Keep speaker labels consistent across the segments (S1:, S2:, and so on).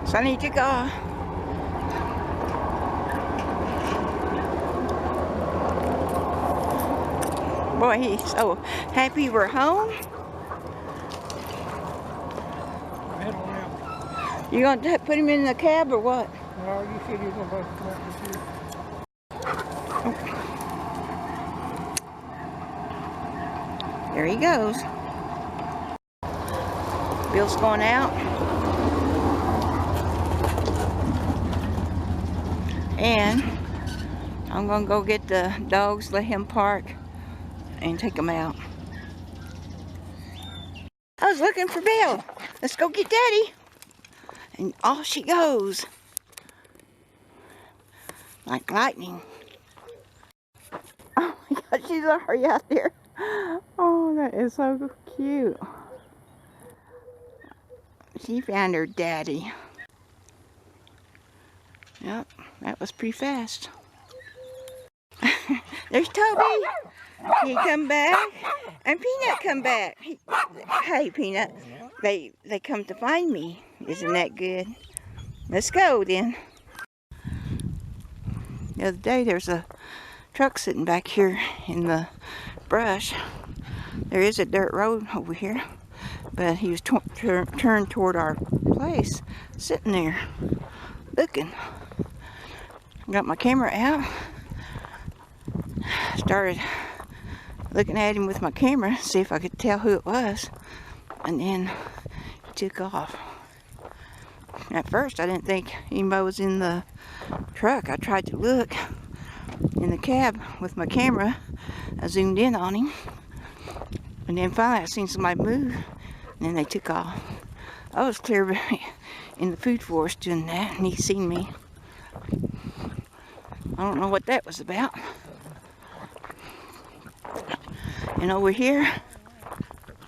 S1: Sonny took off. Boy, he's so happy we're home. You gonna put him in the cab or what?
S2: No, you said you were going to come up with you.
S1: There he goes. Bill's going out. And I'm gonna go get the dogs, let him park, and take them out. I was looking for Bill. Let's go get Daddy. And off she goes. Like lightning. Oh my God, she's already out there. Oh, that is so cute. She found her daddy. Yep, that was pretty fast. There's Toby. He come back. And Peanut come back. Hey, Peanut. They come to find me. Isn't that good? Let's go then. The other day there's a truck sitting back here in the brush. There is a dirt road over here, but he was turned toward our place, sitting there looking. Got my camera out, started looking at him with my camera, see if I could tell who it was, and then he took off. At first I didn't think anybody was in the truck. I tried to look in the cab with my camera. I zoomed in on him, and then finally I seen somebody move, and then they took off. I was clear in the food forest doing that, and he seen me. I don't know what that was about. And over here,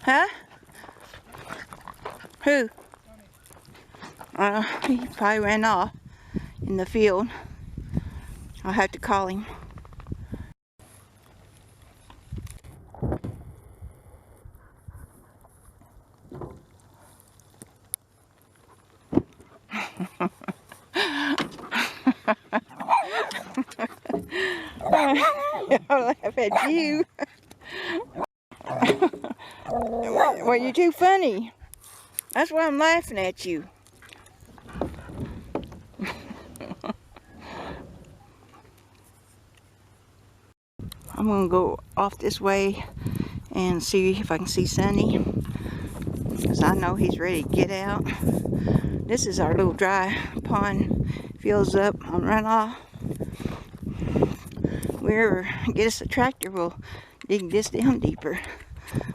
S1: huh? Who? He probably ran off in the field. I'll have to call him. I'll laugh at you. Well, you're too funny. That's why I'm laughing at you. I'm gonna go off this way and see if I can see Sonny, because I know he's ready to get out. This is our little dry pond, fills up on runoff. We ever get us a tractor, we'll dig this down deeper.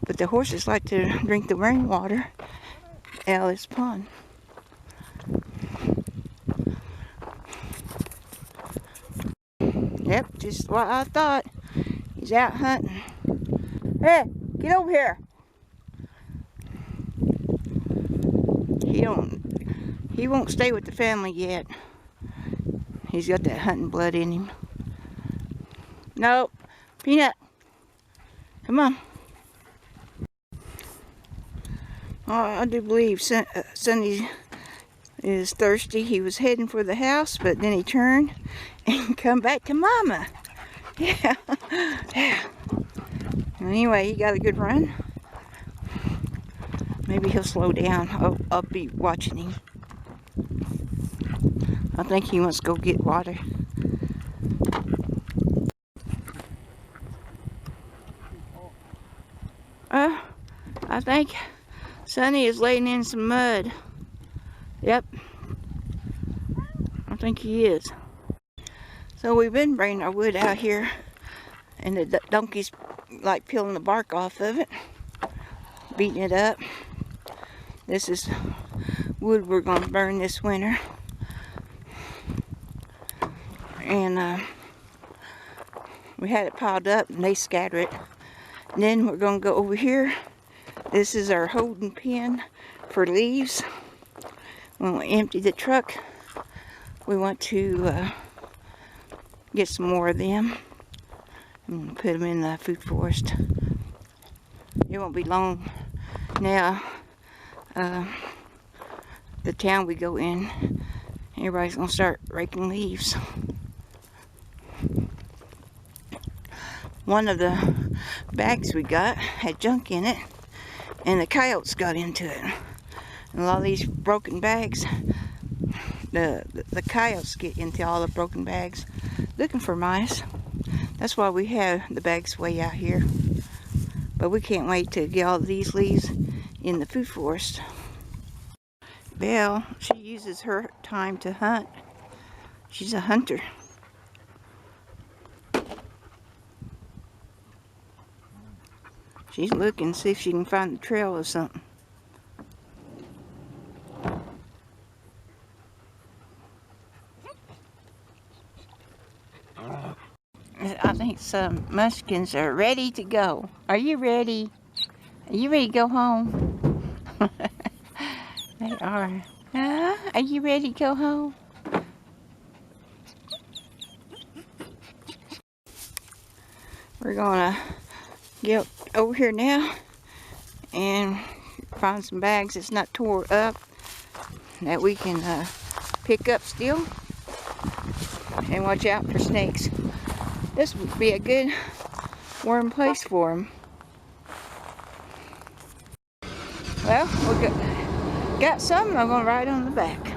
S1: But the horses like to drink the rainwater out of this pond. Yep, just what I thought. He's out hunting. Hey, get over here. He won't stay with the family yet. He's got that hunting blood in him. No, Peanut. Come on. Oh, I do believe Sonny is thirsty. He was heading for the house, but then he turned and come back to Mama. Yeah. Yeah. Anyway, he got a good run. Maybe he'll slow down. I'll be watching him. I think he wants to go get water. I think Sonny is laying in some mud. Yep. I think he is. So we've been bringing our wood out here, and the donkey's like peeling the bark off of it, beating it up. This is wood we're going to burn this winter. And we had it piled up and they scatter it. And then we're going to go over here. This is our holding pen for leaves. When we empty the truck, we want to get some more of them and put them in the food forest. It won't be long now. the town we go in, everybody's gonna start raking leaves. One of the bags we got had junk in it, and the coyotes got into it. And a lot of these broken bags, the coyotes get into all the broken bags looking for mice. That's why we have the bags way out here. But we can't wait to get all these leaves in the food forest. Belle, she uses her time to hunt. She's a hunter. She's looking to see if she can find the trail or something. I think some Mushkins are ready to go. Are you ready? Are you ready to go home? They are. Are you ready to go home? We're gonna get over here now and find some bags that's not tore up that we can pick up still, and watch out for snakes. This would be a good warm place for them. Well, we got some, and I'm gonna ride on the back.